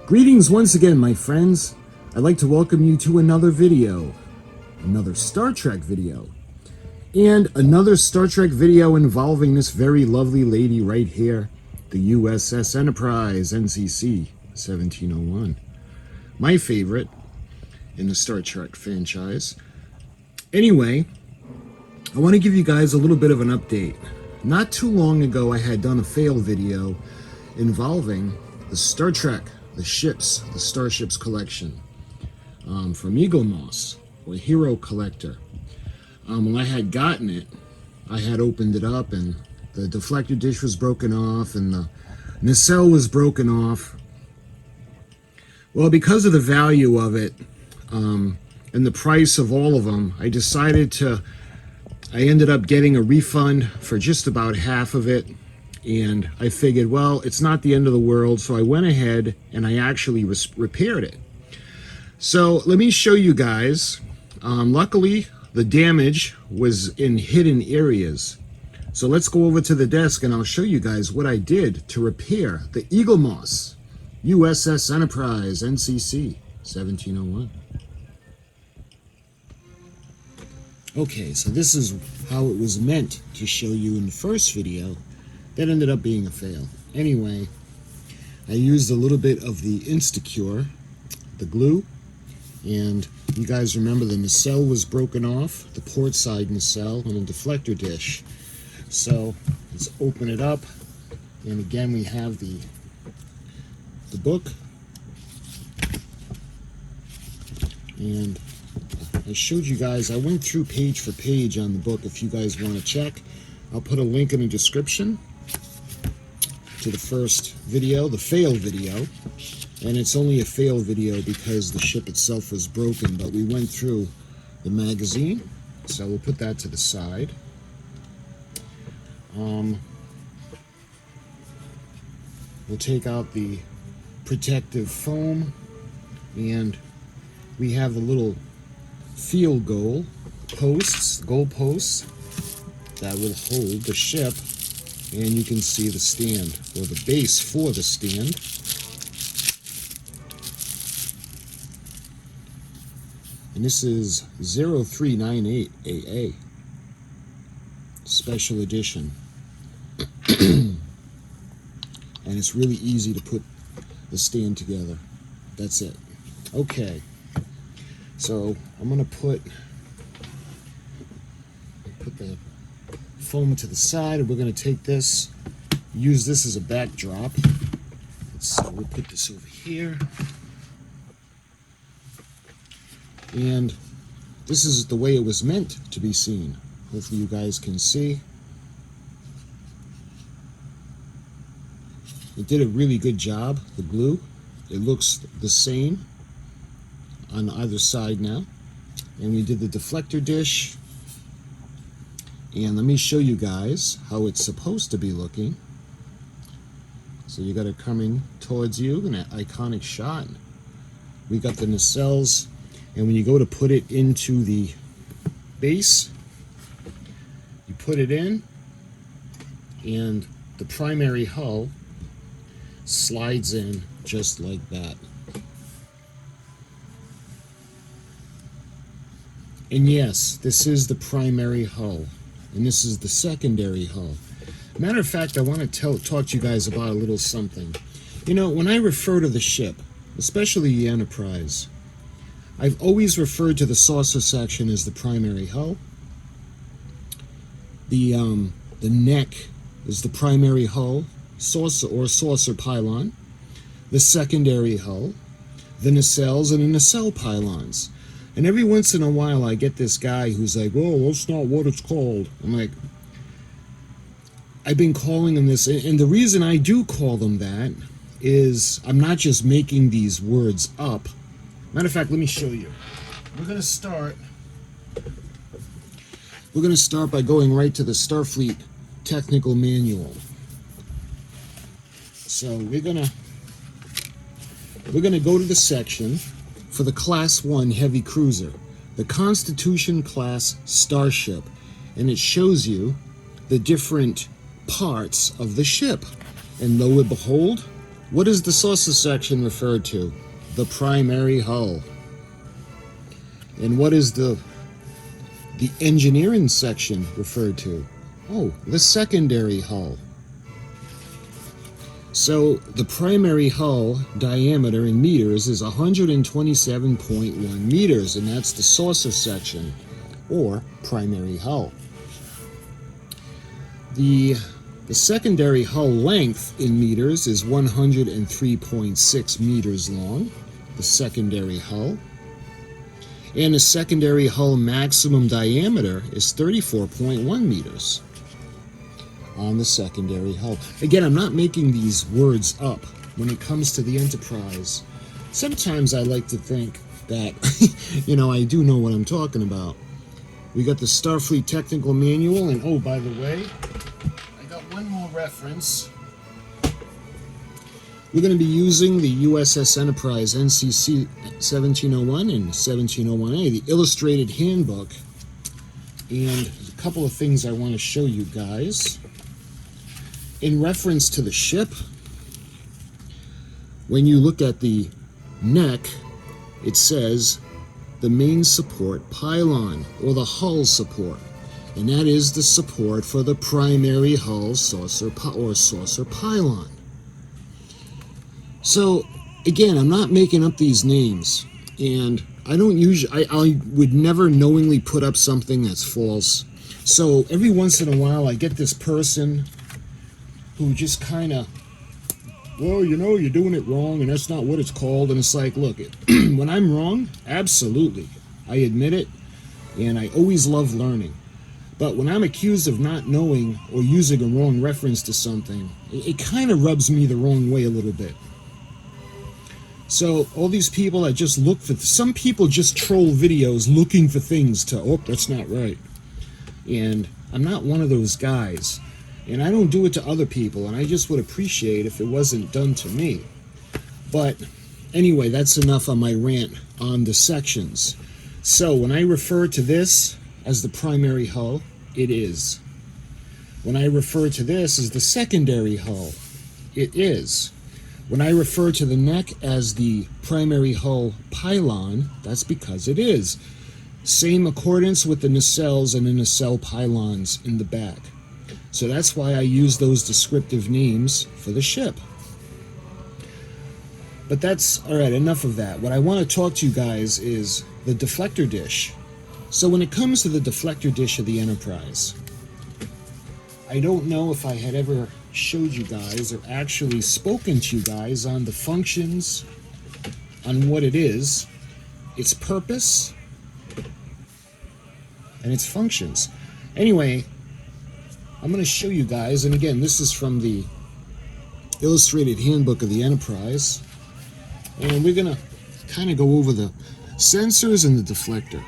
Greetings once again, my friends. I'd like to welcome you to another video, another Star Trek video, and another Star Trek video involving this very lovely lady right here, the U.S.S. Enterprise, NCC-1701. My favorite in the Star Trek franchise. Anyway, I want to give you guys a little bit of an update. Not too long ago, I had done a fail video involving the Star Trek, the Starships collection from Eaglemoss, or Hero Collector. When I had gotten it, I had opened it up and the deflector dish was broken off and the nacelle was broken off. Well, because of the value of it and the price of all of them, I ended up getting a refund for just about half of it. And I figured, well, it's not the end of the world, so I went ahead and I actually repaired it. So let me show you guys. Luckily, the damage was in hidden areas. So let's go over to the desk and I'll show you guys what I did to repair the Eaglemoss U.S.S. Enterprise NCC-1701. Okay, so this is how it was meant to show you in the first video. That ended up being a fail. Anyway, I used a little bit of the Instacure, the glue, and you guys remember the nacelle was broken off, the port side nacelle, and a deflector dish. So let's open it up, and again we have the book, and I showed you guys, I went through page for page on the book. If you guys want to check, I'll put a link in the description to the first video, the fail video. And it's only a fail video because the ship itself was broken, but we went through the magazine, so we'll put that to the side. We'll take out the protective foam, and we have the little field goal posts that will hold the ship. And you can see the stand, or the base for the stand. And this is 0398 AA, special edition. And it's really easy to put the stand together. That's it. Okay, so I'm going to put the foam to the side, and we're going to take this, use this as a backdrop. So we'll put this over here, and this is the way it was meant to be seen. Hopefully you guys can see. It did a really good job, the glue. It looks the same on either side now. And we did the deflector dish. And let me show you guys how it's supposed to be looking. So you got it coming towards you in that iconic shot. We got the nacelles, and when you go to put it into the base, you put it in, and the primary hull slides in just like that. And yes, this is the primary hull. And this is the secondary hull. Matter of fact, I want to talk to you guys about a little something. You know, when I refer to the ship, especially the Enterprise, I've always referred to the saucer section as the primary hull. The neck is the primary hull, saucer pylon. The secondary hull, the nacelles, and the nacelle pylons. And every once in a while I get this guy who's like, oh, that's not what it's called. I'm like, I've been calling them this, and the reason I do call them that is I'm not just making these words up. Matter of fact, let me show you. We're going to start by going right to the Starfleet Technical Manual. So we're going to go to the section for the Class 1 Heavy Cruiser, the Constitution Class Starship, and it shows you the different parts of the ship. And lo and behold, What is the saucer section referred to? The primary hull. And what is the engineering section referred to? Oh, the secondary hull. So the primary hull diameter in meters is 127.1 meters, and that's the saucer section, or primary hull. The secondary hull length in meters is 103.6 meters long, the secondary hull. And the secondary hull maximum diameter is 34.1 meters on the secondary hull. Again, I'm not making these words up when it comes to the Enterprise. Sometimes I like to think that, I do know what I'm talking about. We got the Starfleet Technical Manual, and oh, by the way, I got one more reference. We're going to be using the U.S.S. Enterprise NCC-1701 and 1701A, the illustrated handbook. And a couple of things I want to show you guys. In reference to the ship, when you look at the neck, it says the main support pylon, or the hull support. And that is the support for the primary hull saucer pylon. So, again, I'm not making up these names, and I don't usually, I would never knowingly put up something that's false. So every once in a while, I get this person who just kind of, well, you're doing it wrong, and that's not what it's called. And it's like, look, when I'm wrong, absolutely, I admit it, and I always love learning. But when I'm accused of not knowing or using a wrong reference to something, it kind of rubs me the wrong way a little bit. So all these people that just look for, some people just troll videos looking for things to, oh, that's not right. And I'm not one of those guys. And I don't do it to other people, and I just would appreciate if it wasn't done to me. But anyway, that's enough on my rant on the sections. So when I refer to this as the primary hull, it is. When I refer to this as the secondary hull, it is. When I refer to the neck as the primary hull pylon, that's because it is. Same accordance with the nacelles and the nacelle pylons in the back. So that's why I use those descriptive names for the ship. But that's, all right, enough of that. What I want to talk to you guys is the deflector dish. So when it comes to the deflector dish of the Enterprise, I don't know if I had ever showed you guys or actually spoken to you guys on the functions, on what it is, its purpose, and its functions. Anyway, I'm going to show you guys, and again, this is from the illustrated handbook of the Enterprise, and we're going to kind of go over the sensors and the deflector.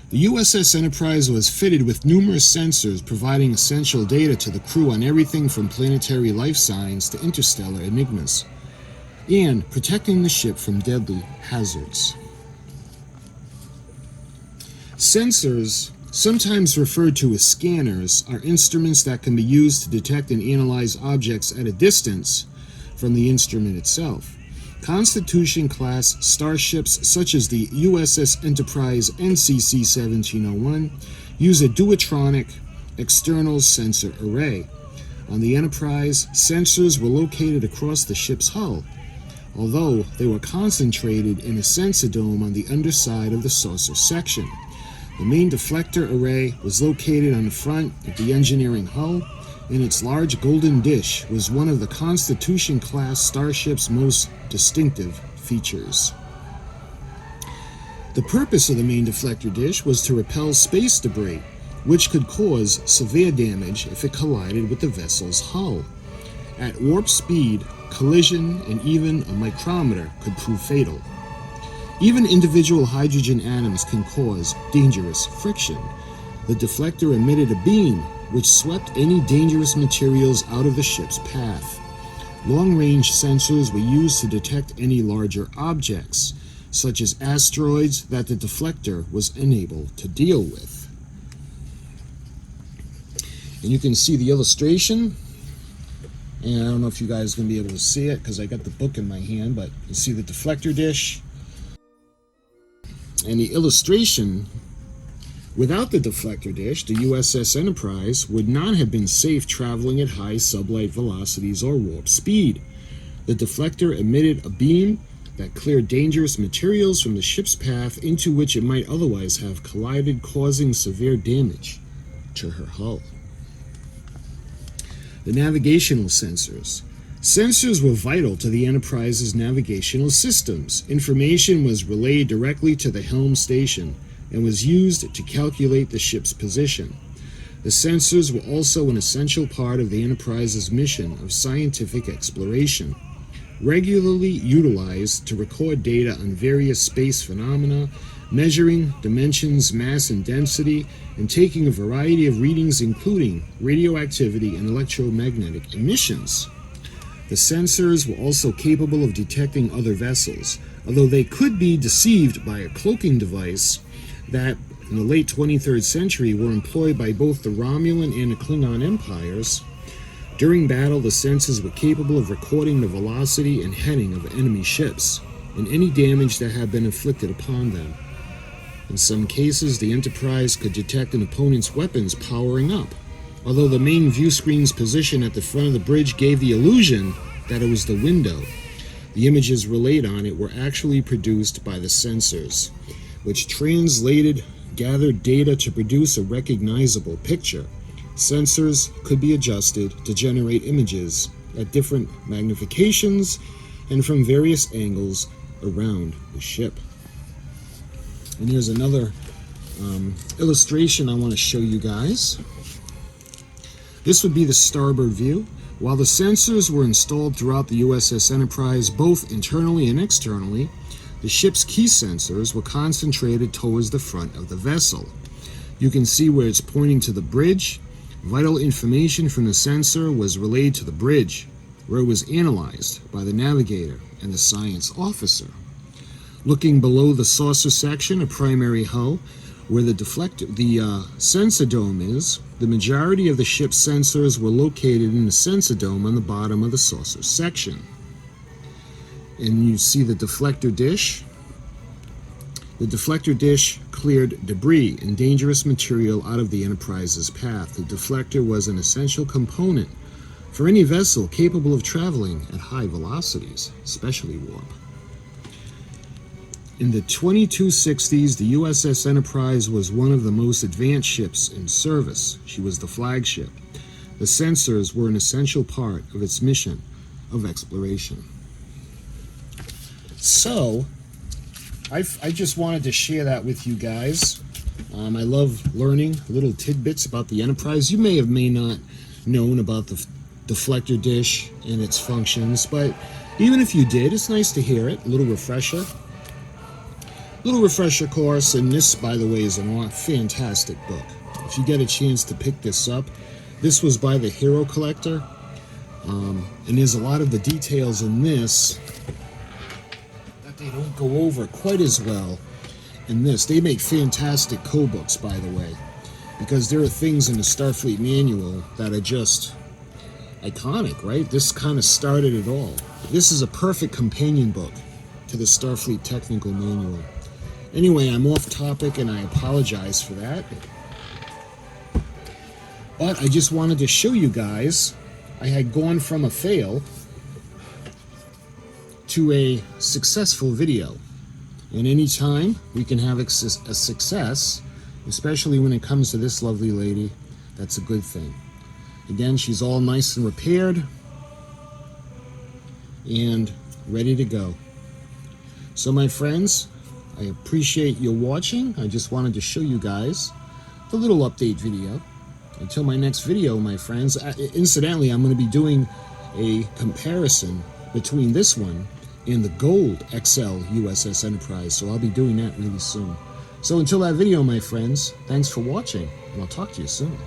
The U.S.S. Enterprise was fitted with numerous sensors providing essential data to the crew on everything from planetary life signs to interstellar enigmas, and protecting the ship from deadly hazards. Sensors, sometimes referred to as scanners, are instruments that can be used to detect and analyze objects at a distance from the instrument itself. Constitution-class starships such as the U.S.S. Enterprise NCC-1701 use a duotronic external sensor array. On the Enterprise, sensors were located across the ship's hull, although they were concentrated in a sensor dome on the underside of the saucer section. The main deflector array was located on the front of the engineering hull, and its large golden dish was one of the Constitution-class starship's most distinctive features. The purpose of the main deflector dish was to repel space debris, which could cause severe damage if it collided with the vessel's hull. At warp speed, collision and even a micrometer could prove fatal. Even individual hydrogen atoms can cause dangerous friction. The deflector emitted a beam which swept any dangerous materials out of the ship's path. Long-range sensors were used to detect any larger objects, such as asteroids, that the deflector was unable to deal with. And you can see the illustration And I don't know if you guys are going to be able to see it because I got the book in my hand, but you see the deflector dish. And the illustration, without the deflector dish, the U.S.S. Enterprise would not have been safe traveling at high sublight velocities or warp speed. The deflector emitted a beam that cleared dangerous materials from the ship's path into which it might otherwise have collided, causing severe damage to her hull. The navigational sensors. Sensors were vital to the Enterprise's navigational systems. Information was relayed directly to the helm station and was used to calculate the ship's position. The sensors were also an essential part of the Enterprise's mission of scientific exploration, regularly utilized to record data on various space phenomena, measuring dimensions, mass, and density, and taking a variety of readings including radioactivity and electromagnetic emissions. The sensors were also capable of detecting other vessels, although they could be deceived by a cloaking device that in the late 23rd century were employed by both the Romulan and the Klingon empires. During battle, the sensors were capable of recording the velocity and heading of enemy ships and any damage that had been inflicted upon them. In some cases, the Enterprise could detect an opponent's weapons powering up, although the main view screen's position at the front of the bridge gave the illusion that it was the window. The images relayed on it were actually produced by the sensors, which gathered data to produce a recognizable picture. Sensors could be adjusted to generate images at different magnifications and from various angles around the ship. And here's another illustration I want to show you guys. This would be the starboard view. While the sensors were installed throughout the U.S.S. Enterprise, both internally and externally, the ship's key sensors were concentrated towards the front of the vessel. You can see where it's pointing to the bridge. Vital information from the sensor was relayed to the bridge, where it was analyzed by the navigator and the science officer. Looking below the saucer section, a primary hull, where the sensor dome is, the majority of the ship's sensors were located in the sensor dome on the bottom of the saucer section. And you see the deflector dish. The deflector dish cleared debris and dangerous material out of the Enterprise's path. The deflector was an essential component for any vessel capable of traveling at high velocities, especially warp. In the 2260s, the U.S.S. Enterprise was one of the most advanced ships in service. She was the flagship. The sensors were an essential part of its mission of exploration. So, I just wanted to share that with you guys. I love learning little tidbits about the Enterprise. You may not known about the deflector dish and its functions, but even if you did, it's nice to hear it. A little refresher course. And this, by the way, is a fantastic book. If you get a chance to pick this up, this was by the Hero Collector, and there's a lot of the details in this that they don't go over quite as well in this. They make fantastic co-books, by the way, because there are things in the Starfleet manual that are just iconic, right? This kind of started it all. This is a perfect companion book to the Starfleet Technical Manual. Anyway, I'm off topic and I apologize for that. But I just wanted to show you guys I had gone from a fail to a successful video. And anytime we can have a success, especially when it comes to this lovely lady, that's a good thing. Again, she's all nice and repaired and ready to go. So my friends, I appreciate your watching. I just wanted to show you guys the little update video. Until my next video, my friends. Incidentally, I'm going to be doing a comparison between this one and the Gold XL U.S.S. Enterprise, so I'll be doing that really soon. So until that video, my friends, thanks for watching, and I'll talk to you soon.